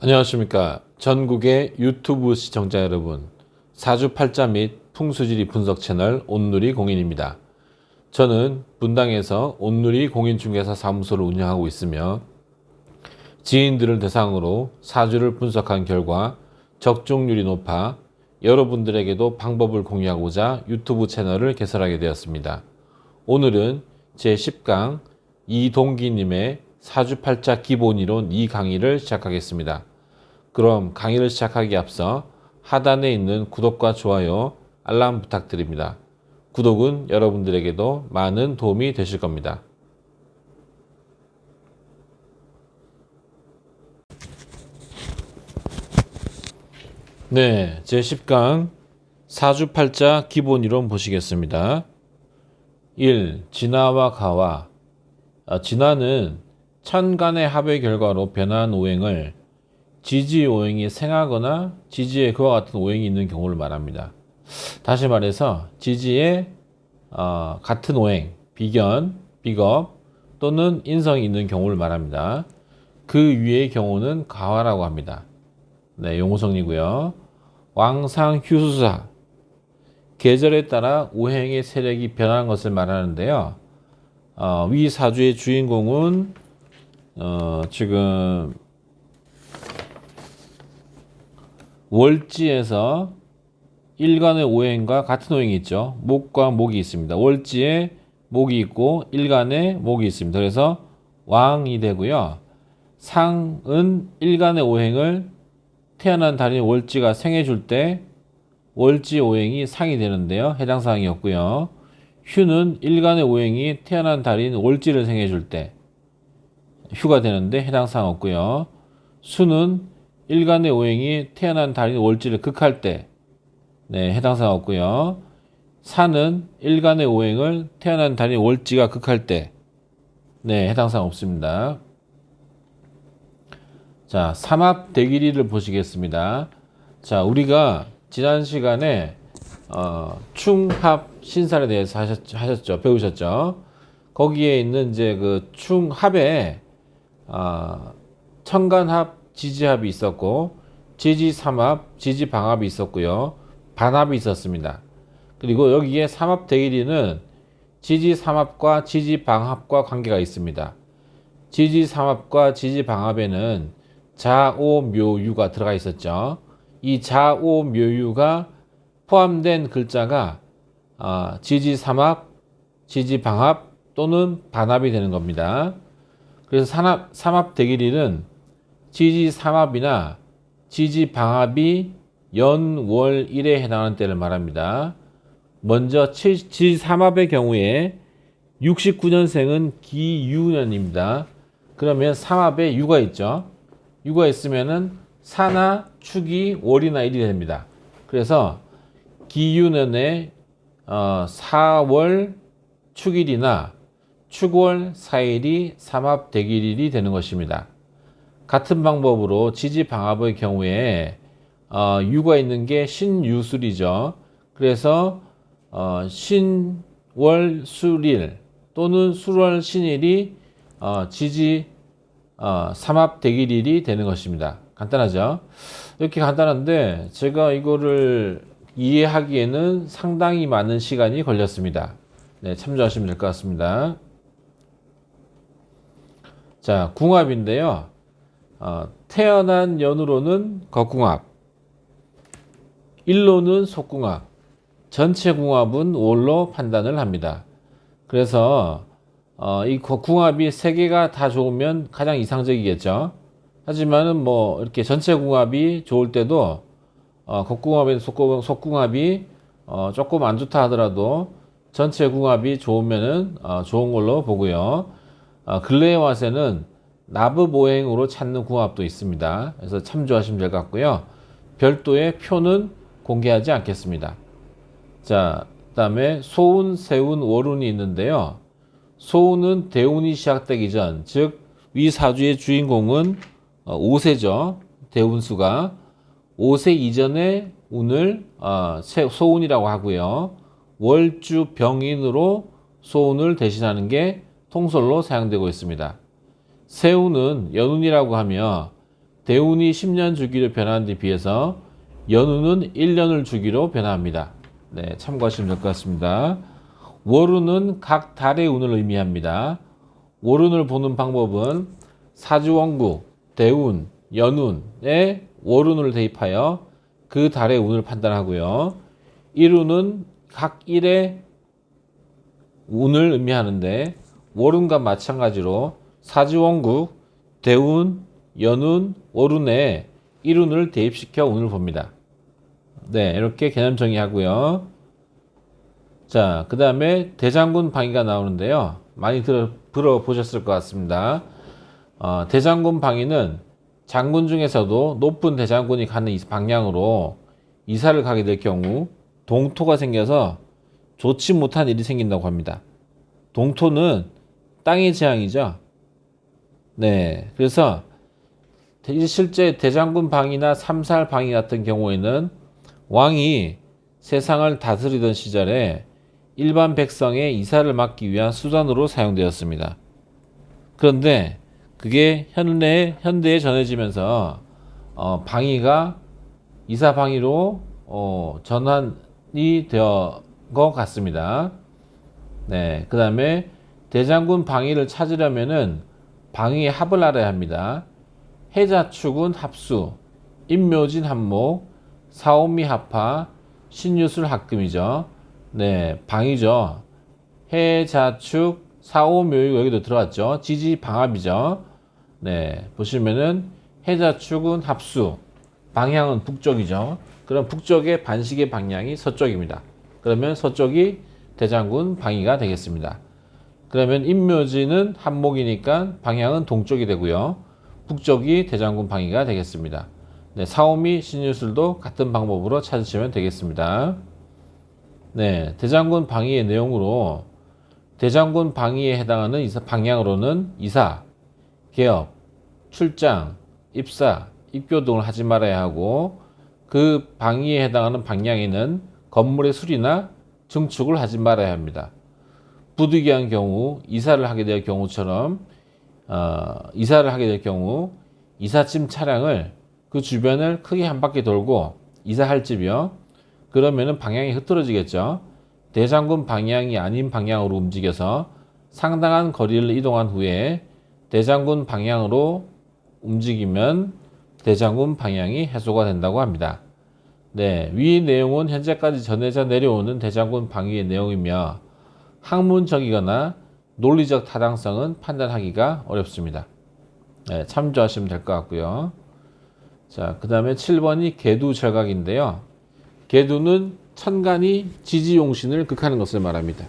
안녕하십니까. 전국의 유튜브 시청자 여러분, 사주팔자 및 풍수지리 분석 채널 온누리 공인입니다. 저는 분당에서 온누리 공인중개사 사무소를 운영하고 있으며 지인들을 대상으로 사주를 분석한 결과 적중률이 높아 여러분들에게도 방법을 공유하고자 유튜브 채널을 개설하게 되었습니다. 오늘은 제10강 이동기님의 사주팔자 기본이론 2강의를 시작하겠습니다. 그럼 강의를 시작하기에 앞서 하단에 있는 구독과 좋아요, 알람 부탁드립니다. 구독은 여러분들에게도 많은 도움이 되실 겁니다. 네, 제10강 사주팔자 기본이론 보시겠습니다. 1. 진화와 가화. 진화는 천간의 합의 결과로 변한 오행을 지지 오행이 생하거나 지지에 그와 같은 오행이 있는 경우를 말합니다. 다시 말해서 지지에 같은 오행, 비견, 비겁 또는 인성이 있는 경우를 말합니다. 그 위의 경우는 가화라고 합니다. 네, 용어정리고요. 왕상 휴수사. 계절에 따라 오행의 세력이 변하는 것을 말하는데요. 위 사주의 주인공은 지금 월지에서 일간의 오행과 같은 오행이 있죠. 목과 목이 있습니다. 월지에 목이 있고 일간에 목이 있습니다. 그래서 왕이 되고요. 상은 일간의 오행을 태어난 달인 월지가 생해줄 때 월지 오행이 상이 되는데요. 해당 사항이 없고요. 휴는 일간의 오행이 태어난 달인 월지를 생해줄 때 휴가 되는데 해당 사항 없고요. 수는 일간의 오행이 태어난 달인 월지를 극할 때 해당 사항 없고요. 사는 일간의 오행을 태어난 달인 월지가 극할 때 해당 사항 없습니다. 자, 삼합대길이를 보시겠습니다. 자, 우리가 지난 시간에 충합 신살에 대해서 하셨죠. 배우셨죠. 거기에 있는 이제 그 충합에 천간합, 지지합이 있었고 지지삼합, 지지방합이 있었고요. 반합이 있었습니다. 그리고 여기에 삼합대길이는 지지삼합과 지지방합과 관계가 있습니다. 지지삼합과 지지방합에는 자오묘유가 들어가 있었죠. 이 자오묘유가 포함된 글자가 지지삼합, 지지방합 또는 반합이 되는 겁니다. 그래서 삼합대길이는 지지삼합이나 지지방합이 연월일에 해당하는 때를 말합니다. 먼저 지지삼합의 경우에 69년생은 기유년입니다. 그러면 삼합에 유가 있죠. 유가 있으면은 사나 축이 월이나 일이 됩니다. 그래서 기유년에 4월 축일이나 축월 4일이 삼합대길일이 되는 것입니다. 같은 방법으로 지지방합의 경우에 유가 있는 게 신유술이죠. 그래서 신월술일 또는 술월신일이 지지 삼합대길일이 되는 것입니다. 간단하죠? 이렇게 간단한데 제가 이거를 이해하기에는 상당히 많은 시간이 걸렸습니다. 네, 참조하시면 될 것 같습니다. 자, 궁합인데요. 태어난 연으로는 겉궁합, 일로는 속궁합, 전체 궁합은 월로 판단을 합니다. 그래서 이 궁합이 세 개가 다 좋으면 가장 이상적이겠죠. 하지만은 뭐 이렇게 전체 궁합이 좋을 때도 겉궁합이나 속궁합이 조금 안 좋다 하더라도 전체 궁합이 좋으면은 좋은 걸로 보고요. 근래에 와서는 나부보행으로 찾는 궁합도 있습니다. 그래서 참조하시면 될 것 같고요. 별도의 표는 공개하지 않겠습니다. 자, 그 다음에 소운, 세운, 월운이 있는데요. 소운은 대운이 시작되기 전, 즉 위사주의 주인공은 5세죠. 대운수가 5세 이전의 운을 소운이라고 하고요. 월주 병인으로 소운을 대신하는 게 통솔로 사용되고 있습니다. 세운은 연운이라고 하며 대운이 10년 주기로 변하는 데 비해서 연운은 1년을 주기로 변화합니다. 네, 참고하시면 될 것 같습니다. 월운은 각 달의 운을 의미합니다. 월운을 보는 방법은 사주원국, 대운, 연운에 월운을 대입하여 그 달의 운을 판단하고요. 일운은 각 일의 운을 의미하는데 월운과 마찬가지로 사주원국, 대운, 연운, 월운에 일운을 대입시켜 운을 봅니다. 네, 이렇게 개념 정의하고요. 자, 그 다음에 대장군 방위가 나오는데요. 많이 들어보셨을 것 같습니다. 대장군 방위는 장군 중에서도 높은 대장군이 가는 방향으로 이사를 가게 될 경우 동토가 생겨서 좋지 못한 일이 생긴다고 합니다. 동토는 땅의 재앙이죠. 네, 그래서 실제 대장군 방위나 삼살 방위 같은 경우에는 왕이 세상을 다스리던 시절에 일반 백성의 이사를 막기 위한 수단으로 사용되었습니다. 그런데 그게 현대에 전해지면서 방위가 이사 방위로 전환이 되어 것 같습니다. 네, 그 다음에 대장군 방위를 찾으려면은 방위의 합을 알아야 합니다. 해자축은 합수, 임묘진 합목, 사오미 합파, 신유술 합금이죠. 네, 방위죠. 해자축, 사오묘유 여기도 들어왔죠. 지지 방합이죠. 네, 보시면은 해자축은 합수, 방향은 북쪽이죠. 그럼 북쪽의 반시계 방향이 서쪽입니다. 그러면 서쪽이 대장군 방위가 되겠습니다. 그러면 임묘지는 한목이니까 방향은 동쪽이 되고요. 북쪽이 대장군 방위가 되겠습니다. 네, 사오미 신유술도 같은 방법으로 찾으시면 되겠습니다. 네, 대장군 방위의 내용으로 대장군 방위에 해당하는 방향으로는 이사, 개업, 출장, 입사, 입교 등을 하지 말아야 하고 그 방위에 해당하는 방향에는 건물의 수리나 증축을 하지 말아야 합니다. 부득이한 경우 이사를 하게 될 경우처럼 이사를 하게 될 경우 이삿짐 차량을 그 주변을 크게 한 바퀴 돌고 이사할 집이요. 그러면은 방향이 흐트러지겠죠. 대장군 방향이 아닌 방향으로 움직여서 상당한 거리를 이동한 후에 대장군 방향으로 움직이면 대장군 방향이 해소가 된다고 합니다. 네, 위 내용은 현재까지 전해져 내려오는 대장군 방위의 내용이며 학문적이거나 논리적 타당성은 판단하기가 어렵습니다. 네, 참조하시면 될 것 같고요. 자, 그 다음에 7번이 계두절각인데요. 계두는 천간이 지지용신을 극하는 것을 말합니다.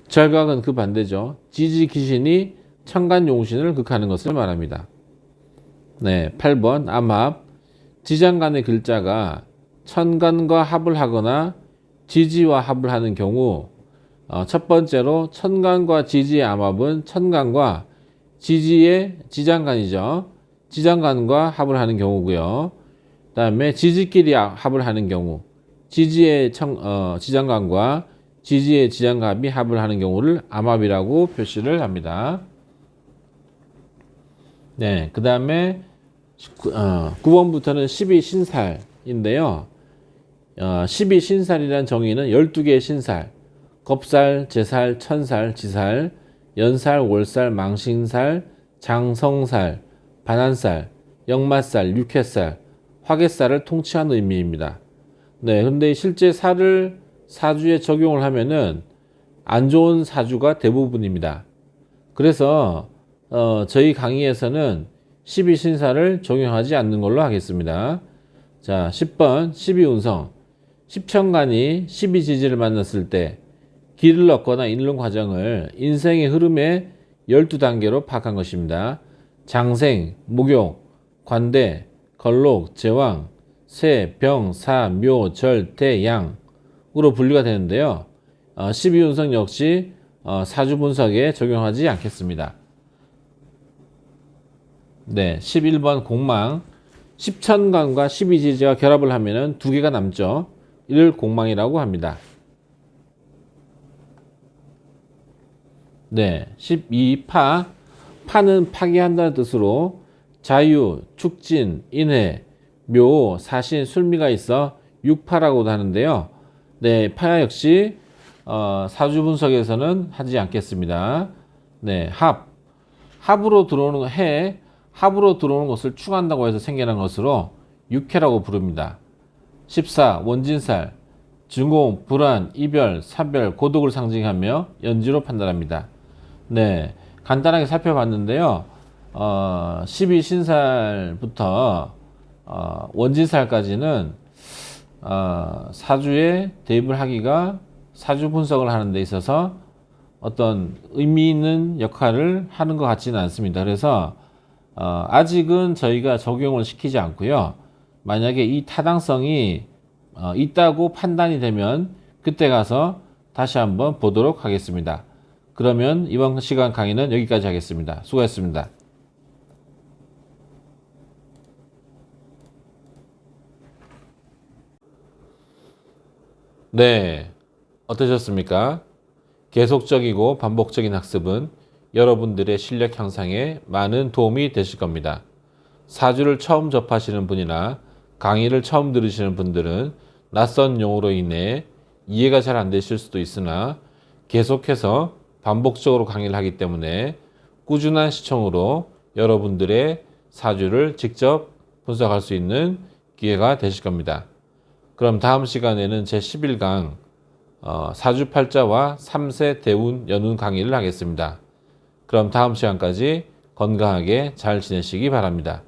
절각은 그 반대죠. 지지귀신이 천간용신을 극하는 것을 말합니다. 네, 8번 암합. 지장간의 글자가 천간과 합을 하거나 지지와 합을 하는 경우 첫 번째로 천간과 지지의 암합은 천간과 지지의 지장간이죠. 지장간과 합을 하는 경우고요. 그 다음에 지지끼리 합을 하는 경우 지지의 지장간과 지지의 지장갑이 합을 하는 경우를 암합이라고 표시를 합니다. 네, 그 다음에 9번부터는 12신살인데요. 12신살이라는 정의는 12개의 신살, 겁살, 제살, 천살, 지살, 연살, 월살, 망신살, 장성살, 반한살, 역마살, 육해살, 화개살을 통치하는 의미입니다. 네, 근데 실제 살을 사주에 적용을 하면은 안 좋은 사주가 대부분입니다. 그래서 저희 강의에서는 12신살을 적용하지 않는 걸로 하겠습니다. 자, 10번 12운성. 10천간이 12지지를 만났을 때 길을 얻거나 잃는 과정을 인생의 흐름의 12단계로 파악한 것입니다. 장생, 목욕, 관대, 걸록, 제왕, 세, 병, 사, 묘, 절, 태, 양으로 분류가 되는데요. 12운성 역시 사주 분석에 적용하지 않겠습니다. 네, 11번 공망. 10천간과 12지지가 결합을 하면 두 개가 남죠. 이를 공망이라고 합니다. 네, 12파. 파는 파괴한다는 뜻으로 자유, 축진, 인해, 묘, 사신, 술미가 있어 육파라고도 하는데요. 네, 파 역시 사주 분석에서는 하지 않겠습니다. 네, 합으로 들어오는 해, 합으로 들어오는 것을 축한다고 해서 생겨난 것으로 육해라고 부릅니다. 14. 원진살, 증오, 불안, 이별, 사별, 고독을 상징하며 연지로 판단합니다. 네, 간단하게 살펴봤는데요. 12신살부터 원진살까지는 사주에 대입을 하기가 사주 분석을 하는 데 있어서 어떤 의미 있는 역할을 하는 것 같지는 않습니다. 그래서 아직은 저희가 적용을 시키지 않고요. 만약에 이 타당성이 있다고 판단이 되면 그때 가서 다시 한번 보도록 하겠습니다. 그러면 이번 시간 강의는 여기까지 하겠습니다. 수고했습니다. 네, 어떠셨습니까? 계속적이고 반복적인 학습은 여러분들의 실력 향상에 많은 도움이 되실 겁니다. 사주를 처음 접하시는 분이나 강의를 처음 들으시는 분들은 낯선 용어로 인해 이해가 잘 안 되실 수도 있으나 계속해서 반복적으로 강의를 하기 때문에 꾸준한 시청으로 여러분들의 사주를 직접 분석할 수 있는 기회가 되실 겁니다. 그럼 다음 시간에는 제11강 사주팔자와 3세 대운 연운 강의를 하겠습니다. 그럼 다음 시간까지 건강하게 잘 지내시기 바랍니다.